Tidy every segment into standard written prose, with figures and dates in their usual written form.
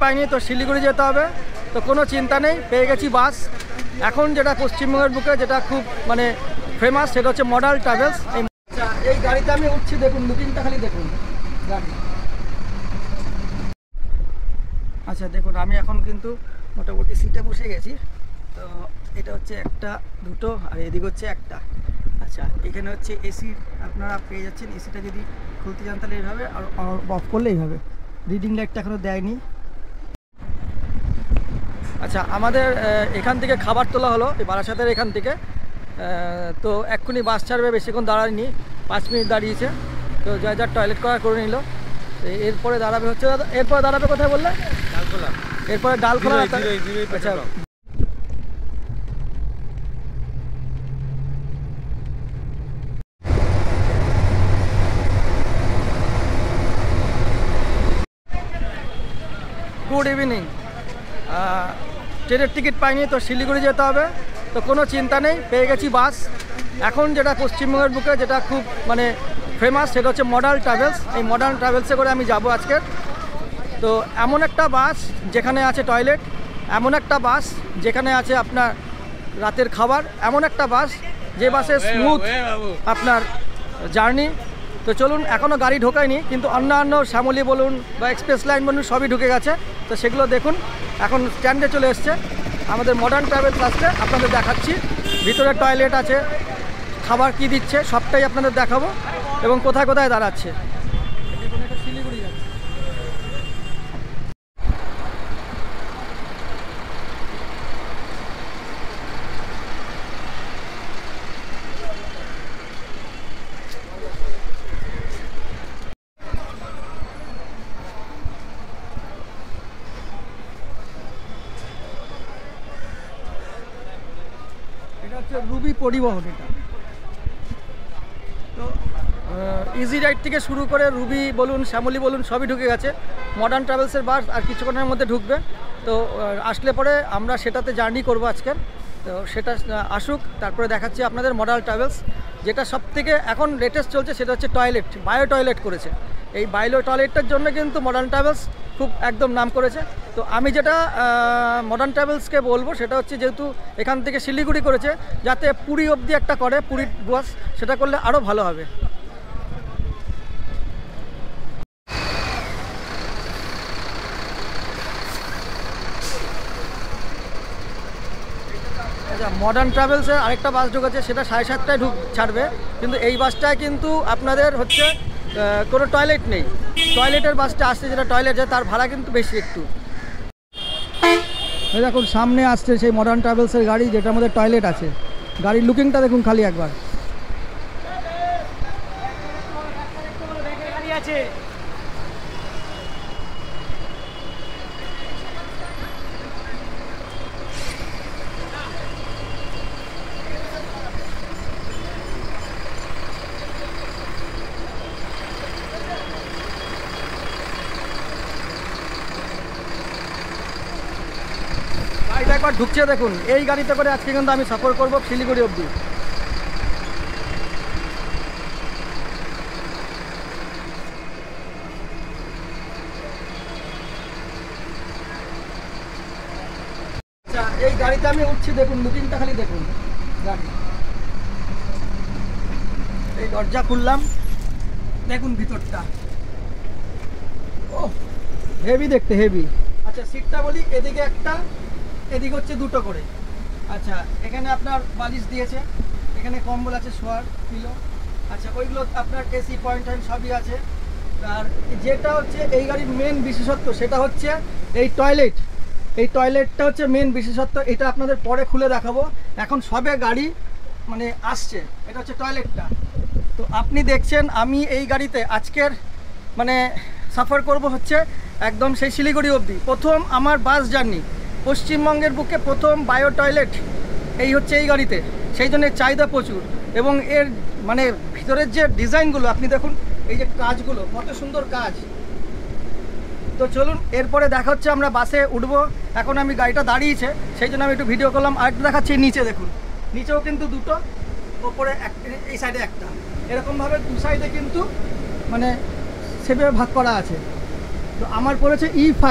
পাইনি, তো শিলিগুড়ি যেতে হবে। তো কোনো চিন্তা নেই, পেয়ে গেছি বাস। এখন যেটা পশ্চিমবঙ্গের বুকে যেটা খুব মানে ফেমাস, সেটা হচ্ছে মডাল ট্রাভেলস। এই গাড়িতে আমি উঠছি, দেখুন লুকিংটা খালি দেখুন গাড়ি। আচ্ছা দেখুন, আমি এখন কিন্তু মোটামুটি সিটে বসে গেছি। তো এটা হচ্ছে একটা, দুটো, আর এদিকে হচ্ছে একটা। আচ্ছা, এখানে হচ্ছে এসি আপনারা পেয়ে যাচ্ছেন। এসিটা যদি খুলতে যান তাহলে এইভাবে, আর অফ করলে এইভাবে। রিডিং লাইটটা এখনও দেয়নি। আচ্ছা, আমাদের এখান থেকে খাবার তোলা হলো, এই বারাসাতের এখান থেকে। তো এক্ষুনি বাস ছাড়বে, বেশিক্ষণ দাঁড়ায়নি, 5 মিনিট দাঁড়িয়েছে। তো যার টয়লেট করা করে নিল। এরপরে দাঁড়াবে হচ্ছে দাদা, এরপরে দাঁড়াবে কোথায় বললে? ডালখোলা। এরপরে ডালখোলা। আচ্ছা, গুড ইভিনিং। ট্রেনের টিকিট পাইনি, তো শিলিগুড়ি যেতে হবে। তো কোনো চিন্তা নেই, পেয়ে গেছি বাস। এখন যেটা পশ্চিমবঙ্গের বুকে যেটা খুব মানে ফেমাস, সেটা হচ্ছে মডাল ট্রাভেলস। এই মডাল ট্রাভেলসে করে আমি যাব আজকে। তো এমন একটা বাস যেখানে আছে টয়লেট, এমন একটা বাস যেখানে আছে আপনার রাতের খাবার, এমন একটা বাস যে বাসে স্মুথ আপনার জার্নি। তো চলুন, এখনও গাড়ি ঢোকায়নি, কিন্তু অন্যান্য শ্যামলী বলুন বা এক্সপ্রেস লাইন বলুন সবই ঢুকে গেছে। তো সেগুলো দেখুন, এখন স্ট্যান্ডে চলে এসছে আমাদের মডার্ন ট্রাভেলস। আসতে আপনাদের দেখাচ্ছি, ভিতরে টয়লেট আছে, খাবার কি দিচ্ছে সবটাই আপনাদের দেখাবো, এবং কোথায় কোথায় দাঁড়াচ্ছে। দেখুন, এটা শিলিগুড়ি যাচ্ছে। এটা হচ্ছে রুবি পরিবহন। এটা তো ইজি রাইড থেকে শুরু করে রুবি বলুন, শ্যামলী বলুন সবই ঢুকে গেছে। মডার্ন ট্রাভেলসের বাস আর কিছুক্ষণের মধ্যে ঢুকবে। তো আসলে পরে আমরা সেটাতে জার্নি করব আজকের। তো সেটা আসুক, তারপরে দেখাচ্ছি আপনাদের মডার্ন ট্রাভেলস। যেটা সবথেকে এখন লেটেস্ট চলছে সেটা হচ্ছে টয়লেট, বায়ো টয়লেট করেছে। এই বায়ো টয়লেটটার জন্য কিন্তু মডার্ন ট্রাভেলস খুব একদম নাম করেছে। তো আমি যেটা মডার্ন ট্রাভেলসকে বলবো সেটা হচ্ছে, যেহেতু এখান থেকে শিলিগুড়ি করেছে, যাতে পুরী অবধি একটা করে, পুরী বাস, সেটা করলে আরও ভালো হবে। আচ্ছা, মডার্ন ট্রাভেলসের আরেকটা বাস ঢুকেছে, সেটা 7:30টায় ছাড়বে। কিন্তু এই বাসটায় কিন্তু আপনাদের হচ্ছে কোনো টয়লেট নেই। টয়লেটের বাসটা আসছে, যেটা টয়লেট যায় তার ভাড়া কিন্তু বেশি একটু। দেখুন সামনে আসছে সেই মডার্ন ট্রাভেলসের গাড়ি, যেটার মধ্যে টয়লেট আছে। গাড়ির লুকিংটা দেখুন খালি একবার। গাড়িটা একবার ঢুকছে দেখুন। এই গাড়িতে করে আজকে কিন্তু আমি সফর করব শিলিগুড়ি অবধি। আচ্ছা, এই গাড়িতে আমি উঠছি, দেখুন লুকিংটা খালি দেখুন গাড়ি। এই দরজা খুললাম, দেখুন ভিতরটা, ও হেভি দেখতে, হেভি। আচ্ছা, সিটটা বলি, এদিকে একটা, এদিকে হচ্ছে দুটো করে। আচ্ছা, এখানে আপনার বালিশ দিয়েছে, এখানে কম্বল আছে, শোয়ার পিলো। আচ্ছা, ওইগুলো আপনার এসি পয়েন্ট টাইম সবই আছে। আর যেটা হচ্ছে এই গাড়ির মেন বিশেষত্ব, সেটা হচ্ছে এই টয়লেট। এই টয়লেটটা হচ্ছে মেন বিশেষত্ব। এটা আপনাদের পরে খুলে দেখাবো, এখন সবে গাড়ি মানে আসছে। এটা হচ্ছে টয়লেটটা। তো আপনি দেখছেন আমি এই গাড়িতে আজকের মানে সফর করব হচ্ছে একদম সেই শিলিগুড়ি অবধি। প্রথম আমার বাস জার্নি, পশ্চিমবঙ্গের বুকে প্রথম বায়ো টয়লেট এই হচ্ছে এই গাড়িতে। সেই জন্য চাহিদা প্রচুর, এবং এর মানে ভিতরের যে ডিজাইনগুলো আপনি দেখুন, এই যে কাজগুলো কত সুন্দর কাজ। তো চলুন, এরপরে দেখা হচ্ছে, আমরা বাসে উঠবো। এখন আমি গাড়িটা দাঁড়িয়েছে, সেই জন্য আমি একটু ভিডিও করলাম। আর একটু দেখাচ্ছি নিচে দেখুন, নিচেও কিন্তু দুটো, ওপরে এই সাইডে একটা, এরকমভাবে দু সাইডে কিন্তু মানে সেভাবে ভাগ করা আছে। তো আমার পড়েছে E5।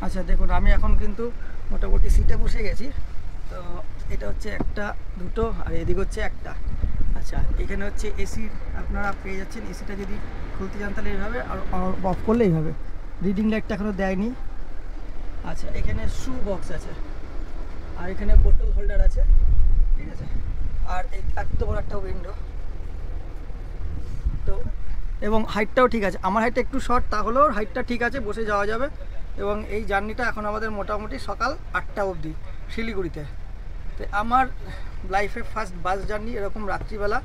আচ্ছা দেখুন, আমি এখন কিন্তু মোটামুটি সিটে বসে গেছি। তো এটা হচ্ছে একটা, দুটো, আর এদিকে হচ্ছে একটা। আচ্ছা, এখানে হচ্ছে এসি আপনারা পেয়ে যাচ্ছেন। এসিটা যদি খুলতে চান তাহলে এইভাবে, আর অফ করলে এইভাবে। রিডিং লাইটটা এখনও দেয়নি। আচ্ছা, এখানে শু বক্স আছে, আর এখানে বোতল হোল্ডার আছে, ঠিক আছে। আর এই এত বড় একটা উইন্ডো, তো এবং হাইটটাও ঠিক আছে। আমার হাইটটা একটু শর্ট, তাহলেও হাইটটা ঠিক আছে, বসে যাওয়া যাবে। এবং এই জার্নিটা এখন আমাদের মোটামুটি সকাল 8টা অবধি শিলিগুড়িতে। তো আমার লাইফে ফার্স্ট বাস জার্নি এরকম রাত্রিবেলা,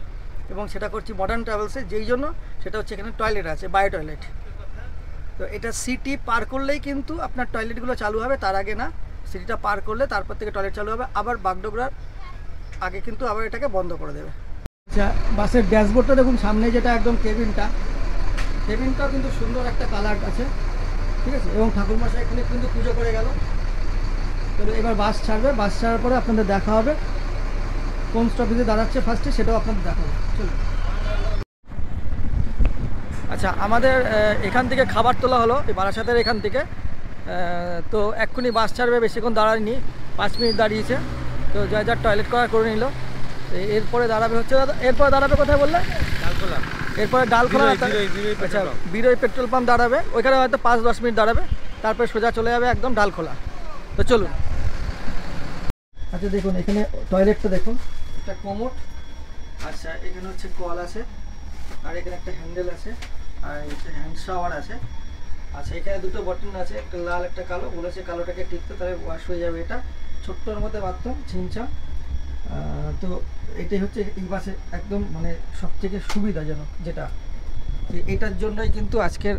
এবং সেটা করছি মডার্ন ট্রাভেলসে। যেই জন্য সেটা হচ্ছে এখানে টয়লেট আছে, বায়ো টয়লেট। তো এটা সিটি পার করলেই কিন্তু আপনার টয়লেটগুলো চালু হবে, তার আগে না। সিটিটা পার করলে তারপর থেকে টয়লেট চালু হবে। আবার বাগডোগরার আগে কিন্তু আবার এটাকে বন্ধ করে দেবে। আচ্ছা, বাসের ড্যাশবোর্ডটা দেখুন, সামনে যেটা একদম কেবিনটাও কিন্তু সুন্দর একটা কালার আছে, ঠিক আছে। এবং ঠাকুরমশাই এখানে কিন্তু পুজো করে গেল। তো এবার বাস ছাড়বে, বাস ছাড়ার পরে আপনাদের দেখা হবে কোন স্টপেজে দাঁড়াচ্ছে ফার্স্টে, সেটাও আপনাদের দেখা হবে। চলুন। আচ্ছা, আমাদের এখান থেকে খাবার তোলা হলো, এই বারাসাতের এখান থেকে। তো এক্ষুনি বাস ছাড়বে, বেশিক্ষণ দাঁড়ায়নি, 5 মিনিট দাঁড়িয়েছে। তো যার টয়লেট করে নিল। এরপরে দাঁড়াবে হচ্ছে দাদা, এরপরে দাঁড়াবে কোথায় বললে? ডালখোলা। এরপরে ডালখোলা। আচ্ছা, বিরই পেট্রোল পাম্প দাঁড়াবে, ওইখানে হয়তো 5-10 মিনিট দাঁড়াবে, তারপরে সোজা চলে যাবে একদম ডালখোলা। তো চলুন। আচ্ছা দেখুন, এখানে টয়লেটটা দেখুন, একটা কোমোড। আচ্ছা, এখানে হচ্ছে কল আছে, আর এখানে একটা হ্যান্ডেল আছে, আর হচ্ছে হ্যান্ড শাওয়ার আছে। আচ্ছা, এখানে দুটো বটন আছে, একটা লাল একটা কালো। বলেছে কালোটাকে টিপতে তাহলে ওয়াশ হয়ে যাবে। এটা ছোট্টর মধ্যে বাথরুম, ছিমছাম। তো এটাই হচ্ছে এই বাসে একদম মানে সবথেকে সুবিধাজনক যেটা। এটার জন্যই কিন্তু আজকের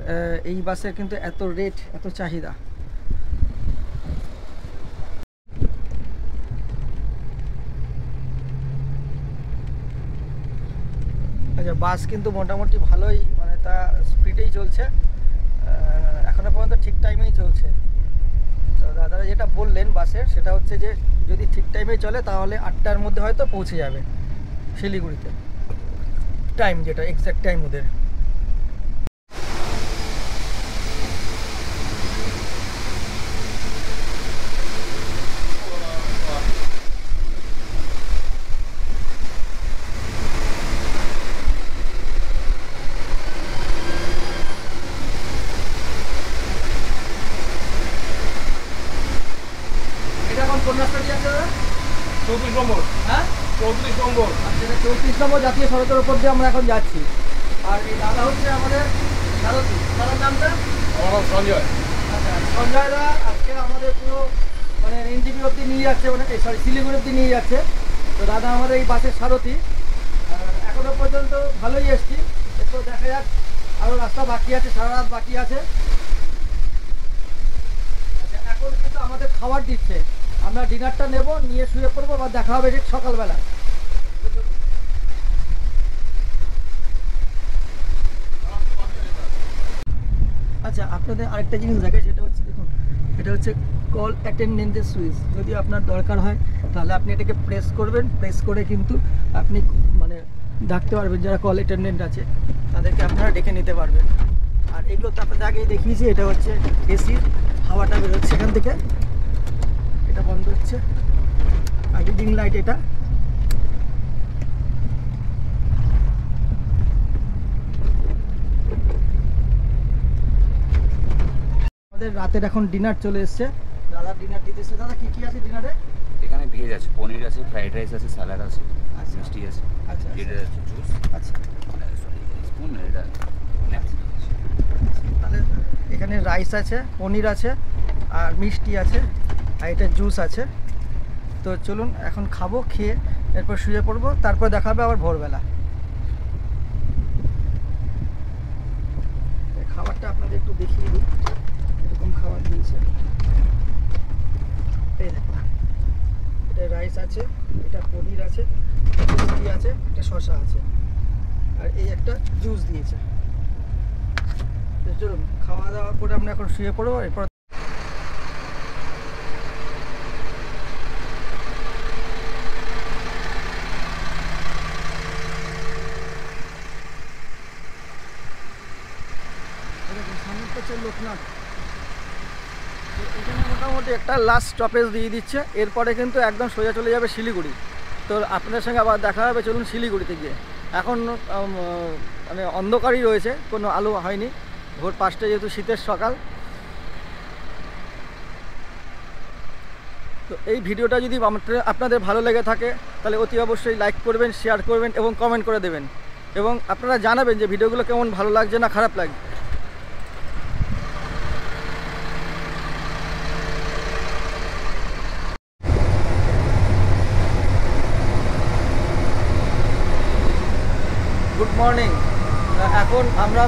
এই বাসের কিন্তু এত রেট, এত চাহিদা। আচ্ছা, বাস কিন্তু মোটামুটি ভালোই, মানে তা স্পিডেই চলছে, এখনো পর্যন্ত ঠিক টাইমেই চলছে। তো দাদারা যেটা বললেন বাসের, সেটা হচ্ছে যে যদি ঠিক টাইমে চলে তাহলে 8টার মধ্যে হয়তো পৌঁছে যাবে শিলিগুড়িতে। টাইম যেটা এক্স্যাক্ট টাইম ওদের। কোন রাস্তা দিয়ে আছে দাদা? 34 নম্বর। হ্যাঁ, 34 নম্বর। আচ্ছা, 34 নম্বর জাতীয় সড়কের উপর দিয়ে আমরা এখন যাচ্ছি। আর এই দাদা হচ্ছে আমাদের সারথি। দাদার নামটা? আমার নাম সঞ্জয়। আচ্ছা, সঞ্জয় দা আজকে আমাদের পুরো মানে এনজিপি অব্দি নিয়ে যাচ্ছে, মানে সরি শিলিগুড়ি অব্দি নিয়ে যাচ্ছে। তো দাদা আমাদের এই বাসের সারথি। এখনো পর্যন্ত ভালোই এসছি, একটু দেখা যাক, আরও রাস্তা বাকি আছে, সারা রাত বাকি আছে। আচ্ছা, এখন কিন্তু আমাদের খাবার দিচ্ছে, আমরা ডিনারটা নেব, নিয়ে শুয়ে পড়বো, বা দেখা হবে ঠিক সকালবেলা। আচ্ছা, আপনাদের আরেকটা জিনিস দেখে, সেটা হচ্ছে দেখুন, এটা হচ্ছে কল অ্যাটেন্ডেন্টের সুইচ। যদি আপনার দরকার হয় তাহলে আপনি এটাকে প্রেস করবেন, প্রেস করে কিন্তু আপনি মানে ডাকতে পারবেন, যারা কল অ্যাটেন্ডেন্ট আছে তাদেরকে আপনারা ডেকে নিতে পারবেন। আর এগুলো তো আপনাদের আগেই দেখিয়েছি। এটা হচ্ছে এসির হাওয়াটা বেরোচ্ছে এখান থেকে, এটা বন্ধ হচ্ছে। আর রিডিং লাইট এটা। আমাদের রাতের এখন ডিনার চলে এসছে, দাদা ডিনার দিতেছে। দাদা কি কি আছে ডিনারে? এখানে ভেজ আছে, পনির আছে, ফ্রাইড রাইস আছে, স্যালাড আছে, আচ্ছা, মিষ্টি আছে, আচ্ছা, এটা আছে জুস, আচ্ছা। স্পুন, এটা ন্যাপকিন আছে। তাহলে এখানে রাইস আছে, পনির আছে, আর মিষ্টি আছে, আর এটা জুস আছে। তো চলুন এখন খাবো, খেয়ে এরপর শুয়ে পড়বো, তারপর দেখা হবে আবার ভোরবেলা। খাবারটা আপনাদের একটু দেখিয়ে দিই, এরকম খাবার দিয়েছে। এই দেখুন, এটা রাইস আছে, এটা পনির আছে, মিষ্টি আছে, এটা শসা আছে, আর এই একটা জুস দিয়েছে। চলুন, খাওয়া দাওয়া করে আমরা এখন শুয়ে পড়বো। এরপর সামনে হচ্ছে লোকনাথ। এটা মোটামুটি একটা লাস্ট স্টপেজ দিয়ে দিচ্ছে, এরপরে কিন্তু একদম সোজা চলে যাবে শিলিগুড়ি। তো আপনাদের সঙ্গে আবার দেখা হবে, চলুন শিলিগুড়িতে গিয়ে। এখন মানে অন্ধকারই রয়েছে, কোনো আলো হয়নি, ভোর 5টায় যেহেতু শীতের সকাল। তো এই ভিডিওটা যদি আপনাদের ভালো লেগে থাকে তাহলে অতি অবশ্যই লাইক করবেন, শেয়ার করবেন এবং কমেন্ট করে দেবেন, এবং আপনারা জানাবেন যে ভিডিওগুলো কেমন ভালো লাগছে না খারাপ লাগছে। Good morning. এখন আমরা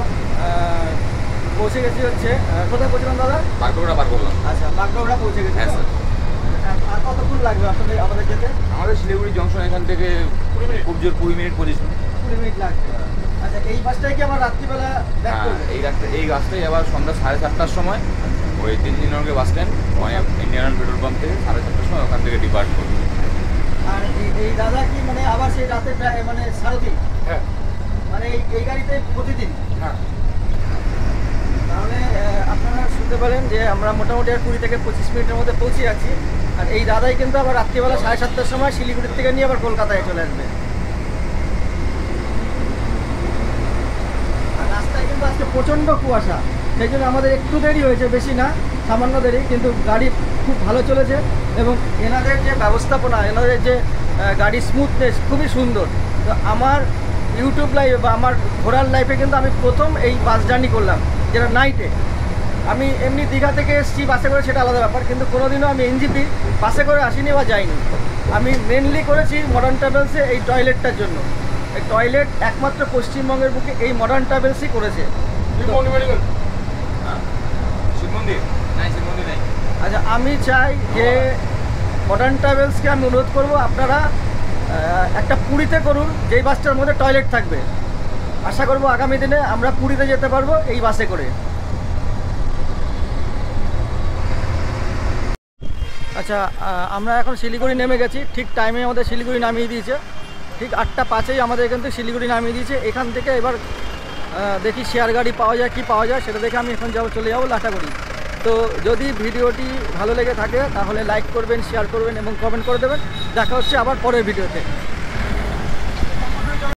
পৌঁছে গেছি হচ্ছে কোথায় পৌঁছলাম দাদা? বাগডোগরা পার করলাম। আচ্ছা, বাগডোগরা পৌঁছে গেছি। হ্যাঁ স্যার। আর কতক্ষণ লাগবে আমাদের যেতে? আমাদের শিলিগুড়ি জংশন এখান থেকে খুব জোর 20 মিনিট 25 মিনিট। 20 মিনিট লাগবে। আচ্ছা, এই বাসটাই কি আবার রাত্রিবেলা ব্যাক হ্যাঁ, করবে? এই রাস্তায় আবার সন্ধ্যা 7:30টার সময় ওই তিনজিনগর bus stand Indian petrol pump থেকে 7:30টার সময় ওখান থেকে ডিপার্ট করবে। আর এই দাদা কি মানে আবার সেই রাতে মানে সারথি? হ্যাঁ মানে এই গাড়িতে প্রতিদিন? হ্যাঁ। তাহলে আপনারা শুনতে পারেন যে আমরা মোটামুটি আর 20 থেকে 25 মিনিটের মধ্যে পৌঁছে যাচ্ছি। আর এই দাদাই কিন্তু আবার রাত্রিবেলা 7:30টার সময় শিলিগুড়ির থেকে নিয়ে আবার কলকাতায় চলে আসবে। আর রাস্তায় কিন্তু আজকে প্রচণ্ড কুয়াশা, সেই জন্য আমাদের একটু দেরি হয়েছে, বেশি না, সামান্য দেরি, কিন্তু গাড়ি খুব ভালো চলেছে। এবং এনাদের যে ব্যবস্থাপনা, এনাদের যে গাড়ি স্মুথনেস খুবই সুন্দর। তো আমার ইউটিউব লাইভে বা আমার ঘোরার লাইফে কিন্তু আমি প্রথম এই বাস জার্নি করলাম, যেটা নাইটে। আমি এমনি দীঘা থেকে এসেছি বাসে করে, সেটা আলাদা ব্যাপার, কিন্তু কোনোদিনও আমি এনজিপি বাসে করে আসিনি বা যাইনি। আমি মেনলি করেছি মডার্ন ট্রাভেলসে এই টয়লেটটার জন্য। এই টয়লেট একমাত্র পশ্চিমবঙ্গের বুকে এই মডার্ন ট্রাভেলসই করেছে। শিবমন্দির মেডিকেল। শিব মন্দির নাই, শিব মন্দির নাই। আচ্ছা, আমি চাই যে মডার্ন ট্রাভেলসকে আমি অনুরোধ করব, আপনারা একটা পুরীতে করুন যেই বাসটার মধ্যে টয়লেট থাকবে। আশা করব আগামী দিনে আমরা পুরীতে যেতে পারবো এই বাসে করে। আচ্ছা, আমরা এখন শিলিগুড়ি নেমে গেছি, ঠিক টাইমে আমাদের শিলিগুড়ি নামিয়ে দিয়েছে, ঠিক 8:05 আমাদের এখান থেকে শিলিগুড়ি নামিয়ে দিয়েছে। এখান থেকে এবার দেখি শেয়ার গাড়ি পাওয়া যায় কি পাওয়া যায়, সেটা দেখে আমি এখন চলে যাবো লাটাগুড়ি। তো যদি ভিডিওটি ভালো লেগে থাকে তাহলে লাইক করবেন, শেয়ার করবেন এবং কমেন্ট করে দেবেন। দেখা হচ্ছে আবার পরের ভিডিওতে।